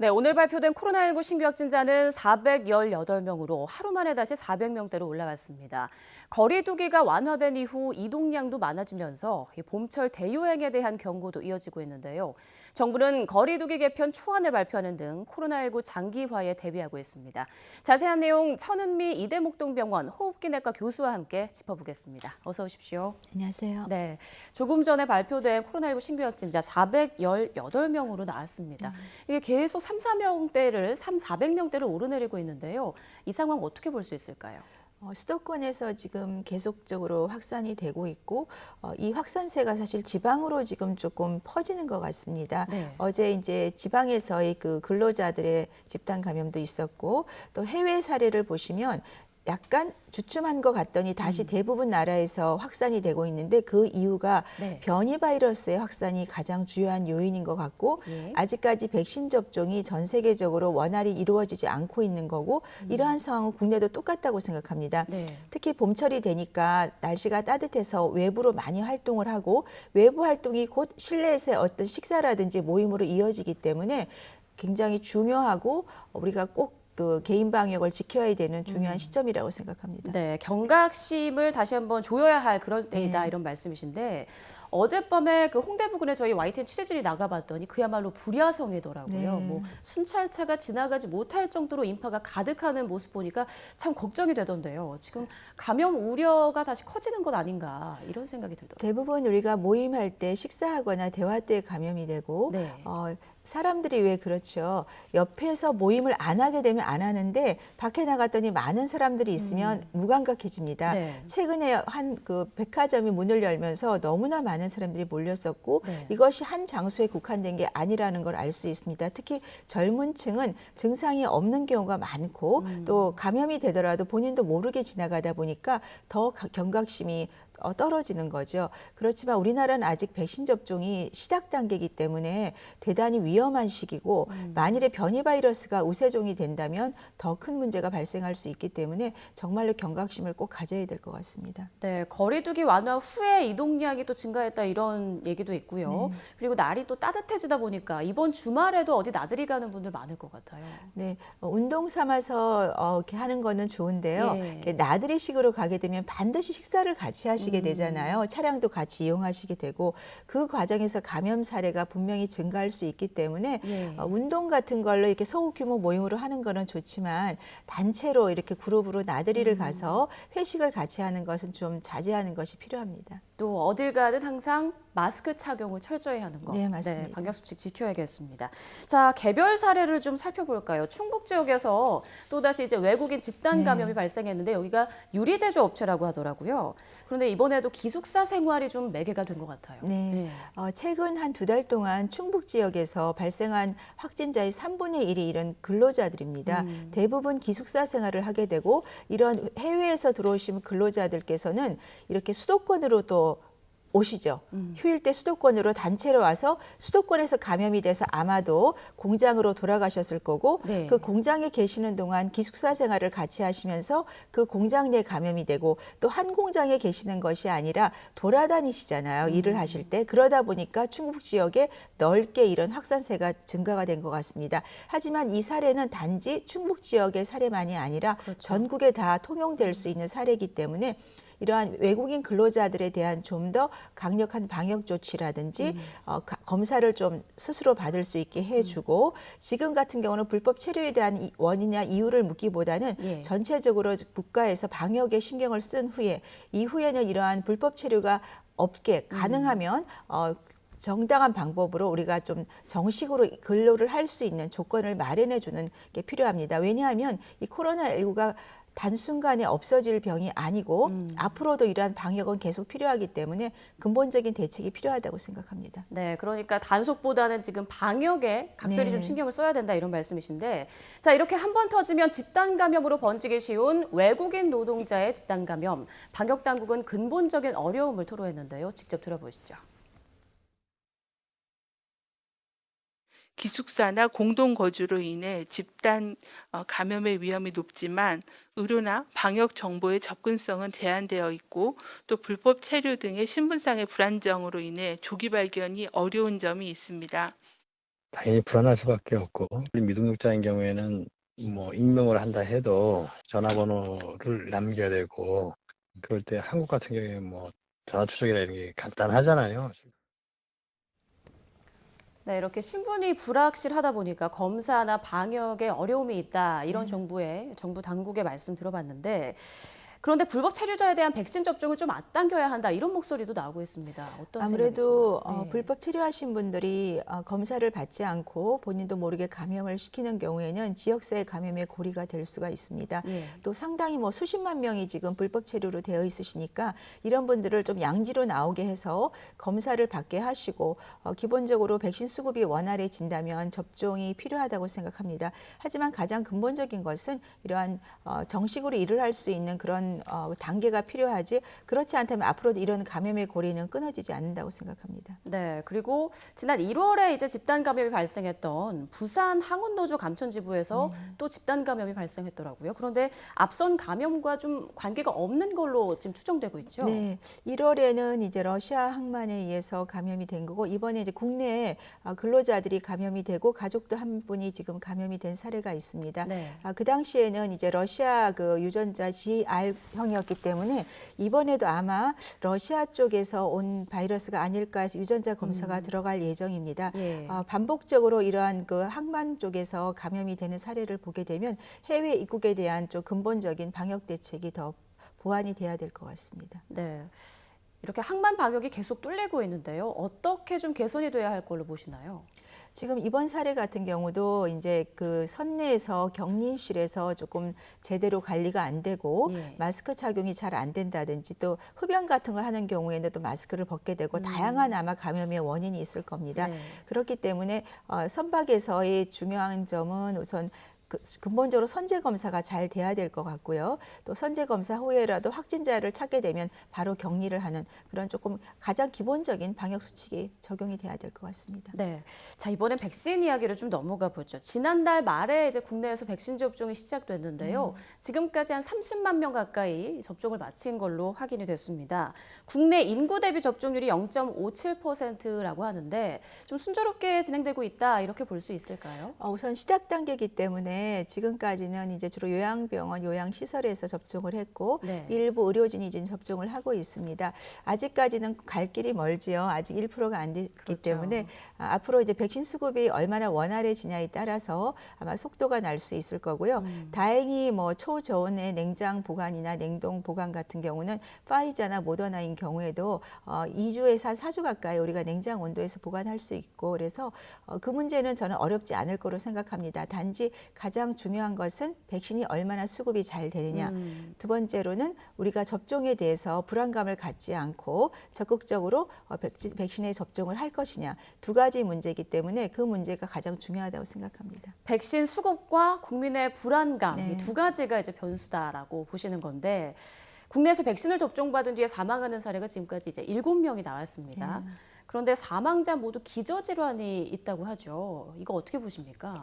네, 오늘 발표된 코로나19 신규 확진자는 418명으로 하루 만에 다시 400명대로 올라왔습니다. 거리 두기가 완화된 이후 이동량도 많아지면서 봄철 대유행에 대한 경고도 이어지고 있는데요. 정부는 거리 두기 개편 초안을 발표하는 등 코로나19 장기화에 대비하고 있습니다. 자세한 내용 천은미 이대목동병원 호흡기내과 교수와 함께 짚어보겠습니다. 어서 오십시오. 안녕하세요. 네, 조금 전에 발표된 코로나19 신규 확진자 418명으로 나왔습니다. 이게 계속 400명대를 오르내리고 있는데요. 이 상황 어떻게 볼 수 있을까요? 수도권에서 지금 계속적으로 확산이 되고 있고 이 확산세가 사실 지방으로 지금 조금 퍼지는 것 같습니다. 네. 어제 이제 지방에서의 그 근로자들의 집단 감염도 있었고 또 해외 사례를 보시면 약간 주춤한 것 같더니 다시 대부분 나라에서 확산이 되고 있는데 그 이유가 네. 변이 바이러스의 확산이 가장 주요한 요인인 것 같고 예. 아직까지 백신 접종이 전 세계적으로 원활히 이루어지지 않고 있는 거고 이러한 상황은 국내도 똑같다고 생각합니다. 네. 특히 봄철이 되니까 날씨가 따뜻해서 외부로 많이 활동을 하고 외부 활동이 곧 실내에서의 어떤 식사라든지 모임으로 이어지기 때문에 굉장히 중요하고 우리가 꼭 그 개인 방역을 지켜야 되는 중요한 시점이라고 생각합니다. 네, 경각심을 다시 한번 조여야 할 그럴 때이다 네. 이런 말씀이신데 어젯밤에 그 홍대 부근에 저희 YTN 취재진이 나가봤더니 그야말로 불야성이더라고요. 네. 뭐 순찰차가 지나가지 못할 정도로 인파가 가득하는 모습 보니까 참 걱정이 되던데요. 지금 감염 우려가 다시 커지는 것 아닌가 이런 생각이 들더라고요. 대부분 우리가 모임할 때 식사하거나 대화 때 감염이 되고 네. 사람들이 왜 그렇죠. 옆에서 모임을 안 하게 되면 안 하는데 밖에 나갔더니 많은 사람들이 있으면 무감각해집니다. 네. 최근에 한 그 백화점이 문을 열면서 너무나 많은 사람들이 몰렸었고 네. 이것이 한 장소에 국한된 게 아니라는 걸 알 수 있습니다. 특히 젊은 층은 증상이 없는 경우가 많고 또 감염이 되더라도 본인도 모르게 지나가다 보니까 더 경각심이 떨어지는 거죠. 그렇지만 우리나라는 아직 백신 접종이 시작 단계이기 때문에 대단히 위험한 시기고 만일에 변이 바이러스가 우세종이 된다면 더 큰 문제가 발생할 수 있기 때문에 정말로 경각심을 꼭 가져야 될 것 같습니다. 네, 거리두기 완화 후에 이동량이 또 증가했다 이런 얘기도 있고요. 네. 그리고 날이 또 따뜻해지다 보니까 이번 주말에도 어디 나들이 가는 분들 많을 것 같아요. 네, 운동 삼아서 이렇게 하는 거는 좋은데요. 예. 이렇게 나들이식으로 가게 되면 반드시 식사를 같이 하시게 되잖아요. 차량도 같이 이용하시게 되고 그 과정에서 감염 사례가 분명히 증가할 수 있기 때문에 예. 운동 같은 걸로 이렇게 소규모 모임으로 하는 거는 좋지만 단체로 이렇게 그룹으로 나들이를 가서 회식을 같이 하는 것은 좀 자제하는 것이 필요합니다. 또 어딜 가든 항상 마스크 착용을 철저히 하는 거. 네, 맞습니다. 네, 방역수칙 지켜야겠습니다. 자, 개별 사례를 좀 살펴볼까요? 충북 지역에서 또다시 이제 외국인 집단 감염이 발생했는데 여기가 유리제조 업체라고 하더라고요. 그런데 이번에도 기숙사 생활이 좀 매개가 된 것 같아요. 네. 최근 한 2달 동안 충북 지역에서 발생한 확진자의 3분의 1이 이런 근로자들입니다. 대부분 기숙사 생활을 하게 되고 이런 해외에서 들어오신 근로자들께서는 이렇게 수도권으로 또 오시죠. 휴일 때 수도권으로 단체로 와서 수도권에서 감염이 돼서 아마도 공장으로 돌아가셨을 거고 네. 그 공장에 계시는 동안 기숙사 생활을 같이 하시면서 그 공장 내 감염이 되고 또 한 공장에 계시는 것이 아니라 돌아다니시잖아요. 일을 하실 때. 그러다 보니까 충북 지역에 넓게 이런 확산세가 증가가 된 것 같습니다. 하지만 이 사례는 단지 충북 지역의 사례만이 아니라 그렇죠. 전국에 다 통용될 수 있는 사례이기 때문에 이러한 외국인 근로자들에 대한 좀 더 강력한 방역 조치라든지 검사를 좀 스스로 받을 수 있게 해주고 지금 같은 경우는 불법 체류에 대한 원인이나 이유를 묻기보다는 예. 전체적으로 국가에서 방역에 신경을 쓴 후에 이후에는 이러한 불법 체류가 없게 가능하면 정당한 방법으로 우리가 좀 정식으로 근로를 할 수 있는 조건을 마련해 주는 게 필요합니다. 왜냐하면 이 코로나19가 단순간에 없어질 병이 아니고 앞으로도 이러한 방역은 계속 필요하기 때문에 근본적인 대책이 필요하다고 생각합니다. 네, 그러니까 단속보다는 지금 방역에 각별히 네. 좀 신경을 써야 된다 이런 말씀이신데 자, 이렇게 한 번 터지면 집단 감염으로 번지기 쉬운 외국인 노동자의 집단 감염. 방역 당국은 근본적인 어려움을 토로했는데요. 직접 들어보시죠. 기숙사나 공동 거주로 인해 집단 감염의 위험이 높지만 의료나 방역 정보의 접근성은 제한되어 있고 또 불법 체류 등의 신분상의 불안정으로 인해 조기 발견이 어려운 점이 있습니다. 당연히 불안할 수밖에 없고, 미등록자인 경우에는 뭐 익명을 한다 해도 전화번호를 남겨야 되고, 그럴 때 한국 같은 경우에 뭐 전화 추적이나 이런 게 간단하잖아요. 네, 이렇게 신분이 불확실하다 보니까 검사나 방역에 어려움이 있다. 이런 정부 당국의 말씀 들어봤는데 그런데 불법 체류자에 대한 백신 접종을 좀 앞당겨야 한다. 이런 목소리도 나오고 있습니다. 어떤 아무래도 생각이신가요? 네. 불법 체류하신 분들이 검사를 받지 않고 본인도 모르게 감염을 시키는 경우에는 지역사회 감염의 고리가 될 수가 있습니다. 예. 또 상당히 뭐 수십만 명이 지금 불법 체류로 되어 있으시니까 이런 분들을 좀 양지로 나오게 해서 검사를 받게 하시고 기본적으로 백신 수급이 원활해진다면 접종이 필요하다고 생각합니다. 하지만 가장 근본적인 것은 이러한 정식으로 일을 할 수 있는 그런 단계가 필요하지, 그렇지 않다면 앞으로도 이런 감염의 고리는 끊어지지 않는다고 생각합니다. 네, 그리고 지난 1월에 이제 집단 감염이 발생했던 부산 항운노조 감천지부에서 또 집단 감염이 발생했더라고요. 그런데 앞선 감염과 좀 관계가 없는 걸로 지금 추정되고 있죠. 네, 1월에는 이제 러시아 항만에 의해서 감염이 된 거고, 이번에 이제 국내에 근로자들이 감염이 되고 가족도 한 분이 지금 감염이 된 사례가 있습니다. 네. 그 당시에는 이제 러시아 그 유전자 GR형이었기 때문에 이번에도 아마 러시아 쪽에서 온 바이러스가 아닐까 해서 유전자 검사가 들어갈 예정입니다. 예. 반복적으로 이러한 그 항만 쪽에서 감염이 되는 사례를 보게 되면 해외 입국에 대한 좀 근본적인 방역 대책이 더 보완이 돼야 될 것 같습니다. 네. 이렇게 항만 방역이 계속 뚫리고 있는데요. 어떻게 좀 개선이 돼야 할 걸로 보시나요? 지금 이번 사례 같은 경우도 이제 그 선내에서 격리실에서 조금 제대로 관리가 안 되고 예. 마스크 착용이 잘 안 된다든지 또 흡연 같은 걸 하는 경우에는 또 마스크를 벗게 되고 다양한 아마 감염의 원인이 있을 겁니다. 네. 그렇기 때문에 선박에서의 중요한 점은 우선 근본적으로 선제 검사가 잘 돼야 될 것 같고요. 또 선제 검사 후에라도 확진자를 찾게 되면 바로 격리를 하는 그런 조금 가장 기본적인 방역 수칙이 적용이 돼야 될 것 같습니다. 네. 자, 이번엔 백신 이야기를 좀 넘어가 보죠. 지난달 말에 이제 국내에서 백신 접종이 시작됐는데요. 지금까지 한 30만 명 가까이 접종을 마친 걸로 확인이 됐습니다. 국내 인구 대비 접종률이 0.57%라고 하는데 좀 순조롭게 진행되고 있다 이렇게 볼 수 있을까요? 우선 시작 단계이기 때문에 지금까지는 이제 주로 요양병원, 요양시설에서 접종을 했고 네. 일부 의료진이 이제 접종을 하고 있습니다. 아직까지는 갈 길이 멀지요. 아직 1%가 안 됐기 그렇죠. 때문에 앞으로 이제 백신 수급이 얼마나 원활해지냐에 따라서 아마 속도가 날 수 있을 거고요. 다행히 뭐 초저온의 냉장 보관이나 냉동 보관 같은 경우는 파이자나 모더나인 경우에도 2주에서 한 4주 가까이 우리가 냉장 온도에서 보관할 수 있고 그래서 그 문제는 저는 어렵지 않을 거로 생각합니다. 단지 가장 중요한 것은 백신이 얼마나 수급이 잘 되느냐. 두 번째로는 우리가 접종에 대해서 불안감을 갖지 않고 적극적으로 백신에 접종을 할 것이냐. 두 가지 문제이기 때문에 그 문제가 가장 중요하다고 생각합니다. 백신 수급과 국민의 불안감 네. 이 두 가지가 이제 변수다라고 보시는 건데 국내에서 백신을 접종받은 뒤에 사망하는 사례가 지금까지 이제 7명이 나왔습니다. 그런데 사망자 모두 기저질환이 있다고 하죠. 이거 어떻게 보십니까?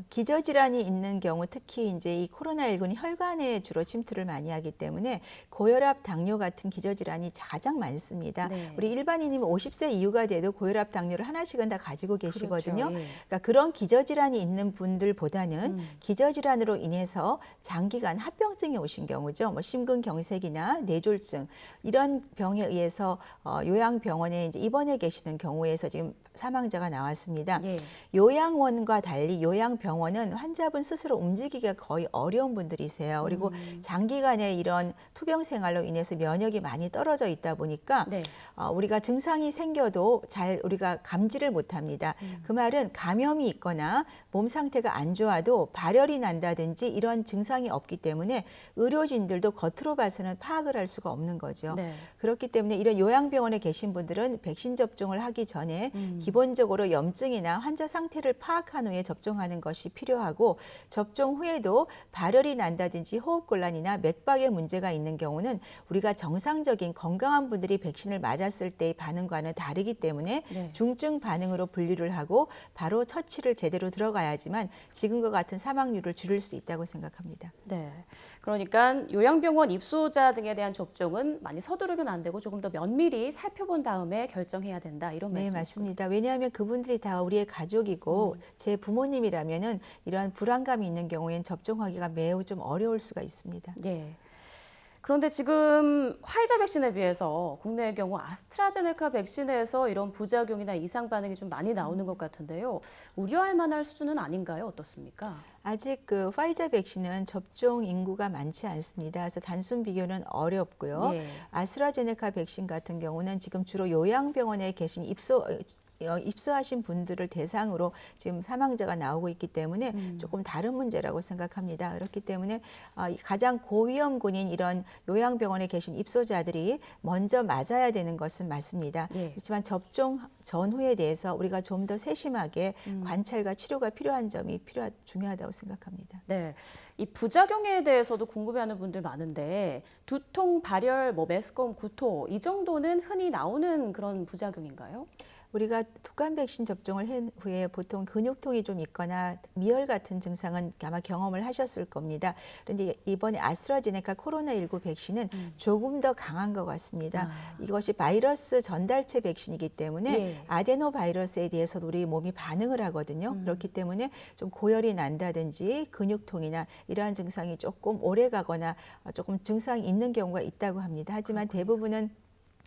기저질환이 있는 경우 특히 이제 이 코로나19는 혈관에 주로 침투를 많이 하기 때문에 고혈압, 당뇨 같은 기저질환이 가장 많습니다. 네. 우리 일반인이면 50세 이후가 돼도 고혈압, 당뇨를 하나씩은 다 가지고 계시거든요. 그렇죠. 예. 그러니까 그런 기저질환이 있는 분들보다는 기저질환으로 인해서 장기간 합병증이 오신 경우죠. 뭐 심근경색이나 뇌졸중 이런 병에 의해서 요양병원에 이제 입원해 계시는 경우에서 지금 사망자가 나왔습니다. 예. 요양원과 달리 요양병원은 환자분 스스로 움직이기가 거의 어려운 분들이세요. 그리고 장기간의 이런 투병 생활로 인해서 면역이 많이 떨어져 있다 보니까 네. 우리가 증상이 생겨도 잘 우리가 감지를 못합니다. 그 말은 감염이 있거나 몸 상태가 안 좋아도 발열이 난다든지 이런 증상이 없기 때문에 의료진들도 겉으로 봐서는 파악을 할 수가 없는 거죠. 네. 그렇기 때문에 이런 요양병원에 계신 분들은 백신 접종을 하기 전에 기본적으로 염증이나 환자 상태를 파악한 후에 접종하는 접종하는 것이 필요하고 접종 후에도 발열이 난다든지 호흡곤란이나 맥박에 문제가 있는 경우는 우리가 정상적인 건강한 분들이 백신을 맞았을 때의 반응과는 다르기 때문에 네. 중증 반응으로 분류를 하고 바로 처치를 제대로 들어가야지만 지금과 같은 사망률을 줄일 수 있다고 생각합니다. 네. 그러니까 요양병원 입소자 등에 대한 접종은 많이 서두르면 안 되고 조금 더 면밀히 살펴본 다음에 결정해야 된다. 이런 네, 말씀이시죠? 맞습니다. 왜냐하면 그분들이 다 우리의 가족이고 제 부모님이라면은 이러한 불안감이 있는 경우엔 접종하기가 매우 좀 어려울 수가 있습니다. 예. 그런데 지금 화이자 백신에 비해서 국내의 경우 아스트라제네카 백신에서 이런 부작용이나 이상 반응이 좀 많이 나오는 것 같은데요. 우려할 만할 수준은 아닌가요? 어떻습니까? 아직 그 화이자 백신은 접종 인구가 많지 않습니다. 그래서 단순 비교는 어렵고요. 예. 아스트라제네카 백신 같은 경우는 지금 주로 요양병원에 계신 입소하신 분들을 대상으로 지금 사망자가 나오고 있기 때문에 조금 다른 문제라고 생각합니다. 그렇기 때문에 가장 고위험군인 이런 요양병원에 계신 입소자들이 먼저 맞아야 되는 것은 맞습니다. 예. 그렇지만 접종 전후에 대해서 우리가 좀 더 세심하게 관찰과 치료가 필요한 점이 중요하다고 생각합니다. 네, 이 부작용에 대해서도 궁금해하는 분들 많은데 두통, 발열, 메스꺼움, 구토 이 정도는 흔히 나오는 그런 부작용인가요? 우리가 독감 백신 접종을 한 후에 보통 근육통이 좀 있거나 미열 같은 증상은 아마 경험을 하셨을 겁니다. 그런데 이번에 아스트라제네카 코로나19 백신은 조금 더 강한 것 같습니다. 이것이 바이러스 전달체 백신이기 때문에 예. 아데노 바이러스에 대해서도 우리 몸이 반응을 하거든요. 그렇기 때문에 좀 고열이 난다든지 근육통이나 이러한 증상이 조금 오래 가거나 조금 증상이 있는 경우가 있다고 합니다. 하지만 대부분은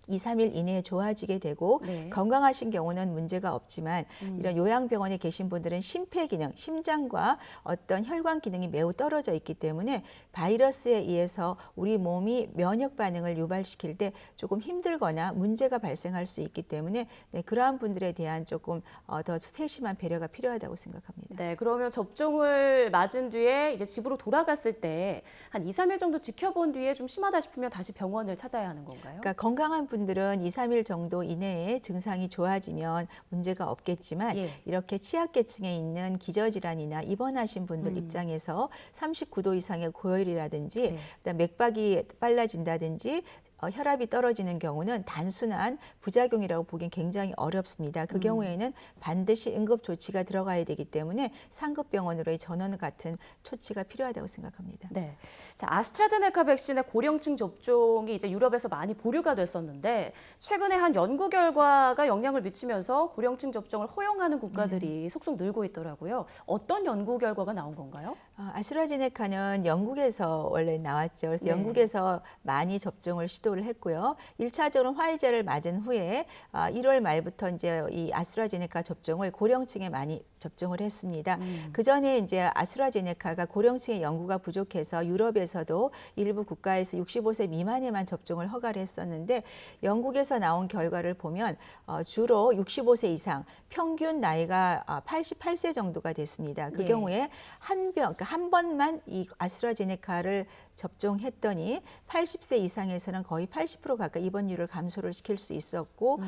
2, 3일 이내에 좋아지게 되고 네. 건강하신 경우는 문제가 없지만 이런 요양병원에 계신 분들은 심폐기능, 심장과 어떤 혈관 기능이 매우 떨어져 있기 때문에 바이러스에 의해서 우리 몸이 면역 반응을 유발시킬 때 조금 힘들거나 문제가 발생할 수 있기 때문에 그러한 분들에 대한 조금 더 세심한 배려가 필요하다고 생각합니다. 네, 그러면 접종을 맞은 뒤에 이제 집으로 돌아갔을 때 한 2, 3일 정도 지켜본 뒤에 좀 심하다 싶으면 다시 병원을 찾아야 하는 건가요? 그러니까 건강한 분들은 2, 3일 정도 이내에 증상이 좋아지면 문제가 없겠지만 예. 이렇게 취약계층에 있는 기저질환이나 입원하신 분들 입장에서 39도 이상의 고열이라든지 네. 그다음 맥박이 빨라진다든지 혈압이 떨어지는 경우는 단순한 부작용이라고 보기엔 굉장히 어렵습니다. 그 경우에는 반드시 응급 조치가 들어가야 되기 때문에 상급병원으로의 전원 같은 조치가 필요하다고 생각합니다. 네. 자, 아스트라제네카 백신의 고령층 접종이 이제 유럽에서 많이 보류가 됐었는데 최근에 한 연구 결과가 영향을 미치면서 고령층 접종을 허용하는 국가들이 속속 늘고 있더라고요. 어떤 연구 결과가 나온 건가요? 아스트라제네카는 영국에서 원래 나왔죠. 그래서 네. 영국에서 많이 접종을 시도를 했고요. 1차적으로 화이자를 맞은 후에 1월 말부터 이제 이 아스트라제네카 접종을 고령층에 많이 접종을 했습니다. 그 전에 이제 아스트라제네카가 고령층의 연구가 부족해서 유럽에서도 일부 국가에서 65세 미만에만 접종을 허가를 했었는데 영국에서 나온 결과를 보면 주로 65세 이상 평균 나이가 88세 정도가 됐습니다. 그 예. 경우에 그러니까 한 번만 이 아스트라제네카를 접종했더니 80세 이상에서는 거의 80% 가까이 입원율을 감소를 시킬 수 있었고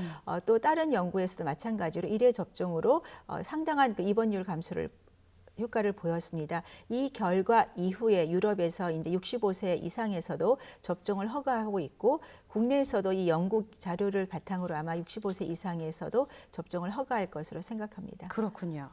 또 다른 연구에서도 마찬가지로 1회 접종으로 상당한 그 입원율 감소를 효과를 보였습니다. 이 결과 이후에 유럽에서 이제 65세 이상에서도 접종을 허가하고 있고 국내에서도 이 연구 자료를 바탕으로 아마 65세 이상에서도 접종을 허가할 것으로 생각합니다. 그렇군요.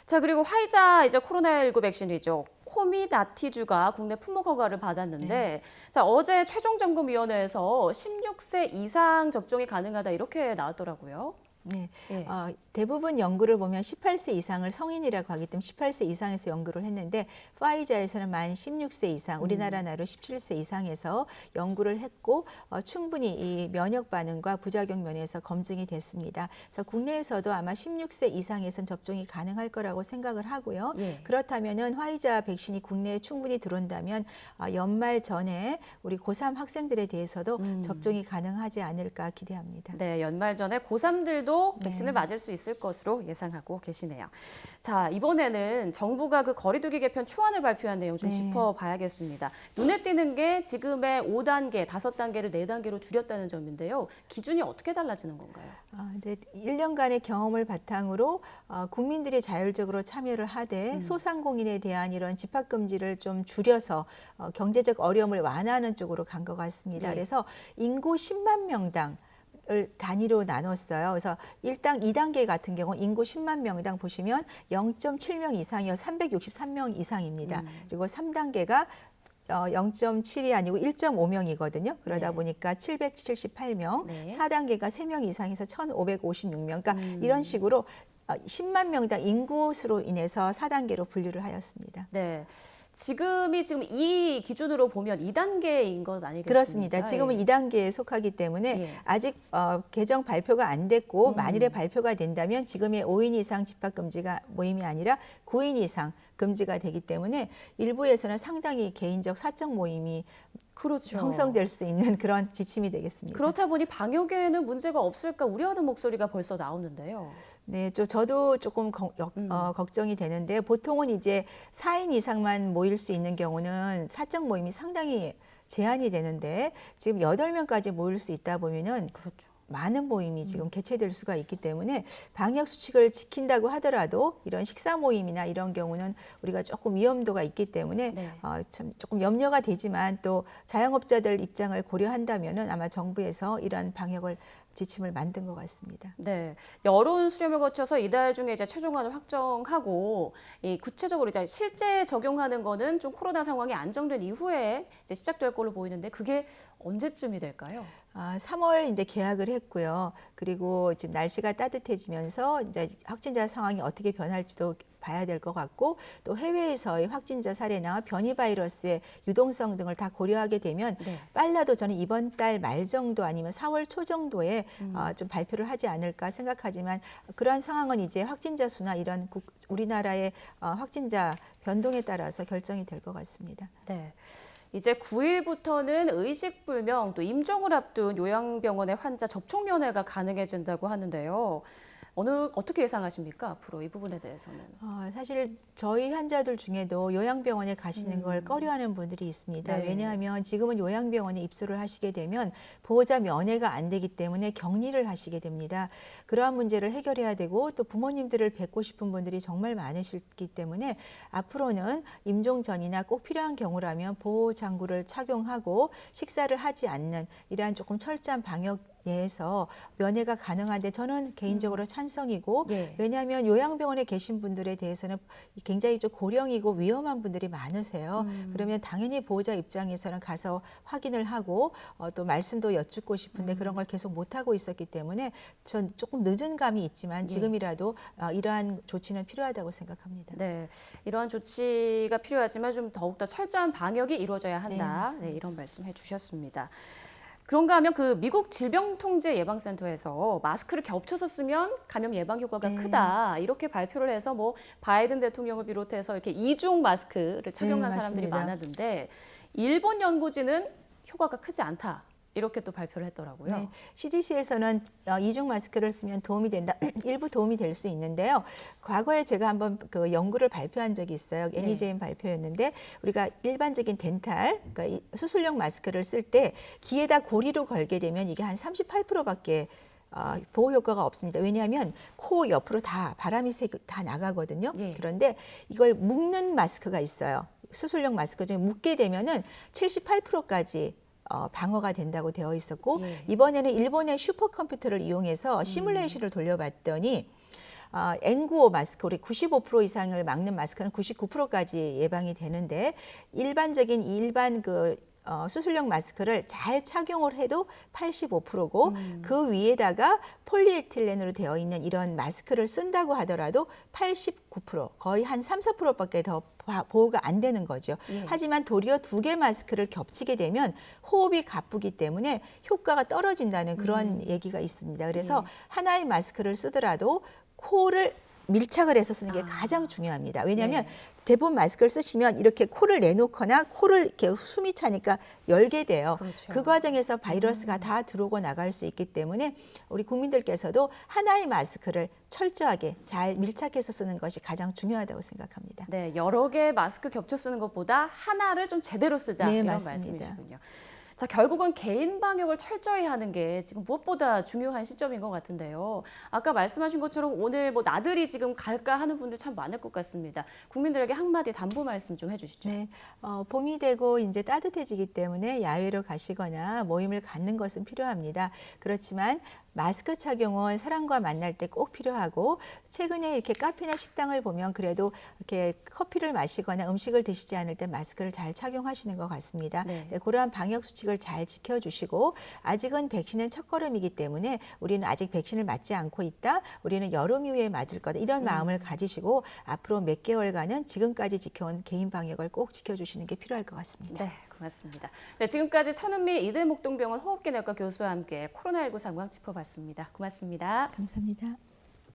자, 그리고 화이자 이제 코로나19 백신이죠. 코미나티주가 국내 품목 허가를 받았는데 자, 어제 최종점검위원회에서 16세 이상 접종이 가능하다 이렇게 나왔더라고요. 네, 예. 대부분 연구를 보면 18세 이상을 성인이라고 하기 때문에 18세 이상에서 연구를 했는데 파이자에서는 만 16세 이상, 우리나라 나로 17세 이상에서 연구를 했고 충분히 이 면역 반응과 부작용 면에서 검증이 됐습니다. 그래서 국내에서도 아마 16세 이상에선 접종이 가능할 거라고 생각을 하고요. 예. 그렇다면은 화이자 백신이 국내에 충분히 들어온다면 연말 전에 우리 고3 학생들에 대해서도 접종이 가능하지 않을까 기대합니다. 네, 연말 전에 고3들도 정도 백신을 맞을 수 있을 것으로 예상하고 계시네요. 자, 이번에는 정부가 그 거리두기 개편 초안을 발표한 내용 좀 짚어봐야겠습니다. 눈에 띄는 게 지금의 5단계, 5단계를 4단계로 줄였다는 점인데요. 기준이 어떻게 달라지는 건가요? 이제 1년간의 경험을 바탕으로 국민들이 자율적으로 참여를 하되 소상공인에 대한 이런 집합금지를 좀 줄여서 경제적 어려움을 완화하는 쪽으로 간 것 같습니다. 네. 그래서 인구 10만 명당 을 단위로 나눴어요. 그래서 2단계 같은 경우 인구 10만 명당 보시면 0.7명 이상이어 363명 이상입니다. 그리고 3단계가 0.7이 아니고 1.5명이거든요. 그러다 네. 보니까 778명, 네. 4단계가 3명 이상해서 1,556명. 그러니까 이런 식으로 10만 명당 인구수로 인해서 4단계로 분류를 하였습니다. 네. 지금 이 기준으로 보면 2단계인 것 아니겠습니까? 그렇습니다. 지금은 예. 2단계에 속하기 때문에 예. 아직 개정 발표가 안 됐고 만일에 발표가 된다면 지금의 5인 이상 집합금지가 모임이 아니라 9인 이상 금지가 되기 때문에 일부에서는 상당히 개인적 사적 모임이 그렇죠. 형성될 수 있는 그런 지침이 되겠습니다. 그렇다 보니 방역에는 문제가 없을까 우려하는 목소리가 벌써 나오는데요. 네, 저도 조금 걱정이 되는데 보통은 이제 4인 이상만 모일 수 있는 경우는 사적 모임이 상당히 제한이 되는데 지금 8명까지 모일 수 있다 보면은 그렇죠. 많은 모임이 지금 개최될 수가 있기 때문에 방역 수칙을 지킨다고 하더라도 이런 식사 모임이나 이런 경우는 우리가 조금 위험도가 있기 때문에 네. 참 조금 염려가 되지만 또 자영업자들 입장을 고려한다면은 아마 정부에서 이러한 방역을 지침을 만든 것 같습니다. 네, 여론 수렴을 거쳐서 이달 중에 이제 최종안을 확정하고 구체적으로 이제 실제 적용하는 거는 좀 코로나 상황이 안정된 이후에 이제 시작될 걸로 보이는데 그게 언제쯤이 될까요? 3월 이제 개학을 했고요. 그리고 지금 날씨가 따뜻해지면서 이제 확진자 상황이 어떻게 변할지도 봐야 될 것 같고 또 해외에서의 확진자 사례나 변이 바이러스의 유동성 등을 다 고려하게 되면 네. 빨라도 저는 이번 달 말 정도 아니면 4월 초 정도에 좀 발표를 하지 않을까 생각하지만 그러한 상황은 이제 확진자 수나 이런 우리나라의 확진자 변동에 따라서 결정이 될 것 같습니다. 네. 이제 9일부터는 의식불명 또 임종을 앞둔 요양병원의 환자 접촉 면회가 가능해진다고 하는데요. 어떻게 예상하십니까? 앞으로 이 부분에 대해서는. 사실 저희 환자들 중에도 요양병원에 가시는 걸 꺼려하는 분들이 있습니다. 네. 왜냐하면 지금은 요양병원에 입소를 하시게 되면 보호자 면회가 안 되기 때문에 격리를 하시게 됩니다. 그러한 문제를 해결해야 되고 또 부모님들을 뵙고 싶은 분들이 정말 많으시기 때문에 앞으로는 임종 전이나 꼭 필요한 경우라면 보호장구를 착용하고 식사를 하지 않는 이러한 조금 철저한 방역 내에서 면회가 가능한데 저는 개인적으로 찬성이고 예. 왜냐하면 요양병원에 계신 분들에 대해서는 굉장히 좀 고령이고 위험한 분들이 많으세요. 그러면 당연히 보호자 입장에서는 가서 확인을 하고 또 말씀도 여쭙고 싶은데 그런 걸 계속 못하고 있었기 때문에 전 조금 늦은 감이 있지만 지금이라도 이러한 조치는 필요하다고 생각합니다. 네, 이러한 조치가 필요하지만 좀 더욱더 철저한 방역이 이루어져야 한다. 네, 이런 말씀해 주셨습니다. 그런가 하면 그 미국 질병통제예방센터에서 마스크를 겹쳐서 쓰면 감염 예방 효과가 크다 이렇게 발표를 해서 뭐 바이든 대통령을 비롯해서 이렇게 이중 마스크를 착용한 사람들이 맞습니다. 많았는데 일본 연구진은 효과가 크지 않다. 이렇게 또 발표를 했더라고요. 네, CDC에서는 이중 마스크를 쓰면 도움이 된다. 일부 도움이 될 수 있는데요. 과거에 제가 한번 그 연구를 발표한 적이 있어요. NEJM 발표였는데 우리가 일반적인 덴탈, 그러니까 수술용 마스크를 쓸 때 귀에다 고리로 걸게 되면 이게 한 38%밖에 보호 효과가 없습니다. 왜냐하면 코 옆으로 다 바람이 다 나가거든요. 예. 그런데 이걸 묶는 마스크가 있어요. 수술용 마스크 중에 묶게 되면은 78%까지 방어가 된다고 되어 있었고 이번에는 일본의 슈퍼컴퓨터를 이용해서 시뮬레이션을 돌려봤더니 N95 마스크, 우리 95% 이상을 막는 마스크는 99%까지 예방이 되는데 일반 수술용 마스크를 잘 착용을 해도 85%고 그 위에다가 폴리에틸렌으로 되어 있는 이런 마스크를 쓴다고 하더라도 89%, 거의 한 3, 4%밖에 더 보호가 안 되는 거죠. 하지만 도리어 2개 마스크를 겹치게 되면 호흡이 가쁘기 때문에 효과가 떨어진다는 그런 얘기가 있습니다. 그래서 하나의 마스크를 쓰더라도 코를 밀착을 해서 쓰는 게 가장 중요합니다. 왜냐하면 네. 대부분 마스크를 쓰시면 이렇게 코를 내놓거나 코를 이렇게 숨이 차니까 열게 돼요. 그렇죠. 그 과정에서 바이러스가 다 들어오고 나갈 수 있기 때문에 우리 국민들께서도 하나의 마스크를 철저하게 잘 밀착해서 쓰는 것이 가장 중요하다고 생각합니다. 네, 여러 개의 마스크 겹쳐 쓰는 것보다 하나를 좀 제대로 쓰자 네, 이런 맞습니다. 말씀이시군요. 자, 결국은 개인 방역을 철저히 하는 게 지금 무엇보다 중요한 시점인 것 같은데요. 아까 말씀하신 것처럼 오늘 뭐 나들이 지금 갈까 하는 분들 참 많을 것 같습니다. 국민들에게 한마디 당부 말씀 좀 해주시죠. 네, 봄이 되고 이제 따뜻해지기 때문에 야외로 가시거나 모임을 갖는 것은 필요합니다. 그렇지만 마스크 착용은 사람과 만날 때 꼭 필요하고 최근에 이렇게 카페나 식당을 보면 그래도 이렇게 커피를 마시거나 음식을 드시지 않을 때 마스크를 잘 착용하시는 것 같습니다. 네. 네, 그러한 방역 수칙을 잘 지켜주시고 아직은 백신은 첫걸음이기 때문에 우리는 아직 백신을 맞지 않고 있다. 우리는 여름 이후에 맞을 거다. 이런 마음을 가지시고 앞으로 몇 개월간은 지금까지 지켜온 개인 방역을 꼭 지켜주시는 게 필요할 것 같습니다. 네, 고맙습니다. 네, 지금까지 천은미 이대목동병원 호흡기내과 교수와 함께 코로나19 상황 짚어봤습니다. 고맙습니다. 감사합니다.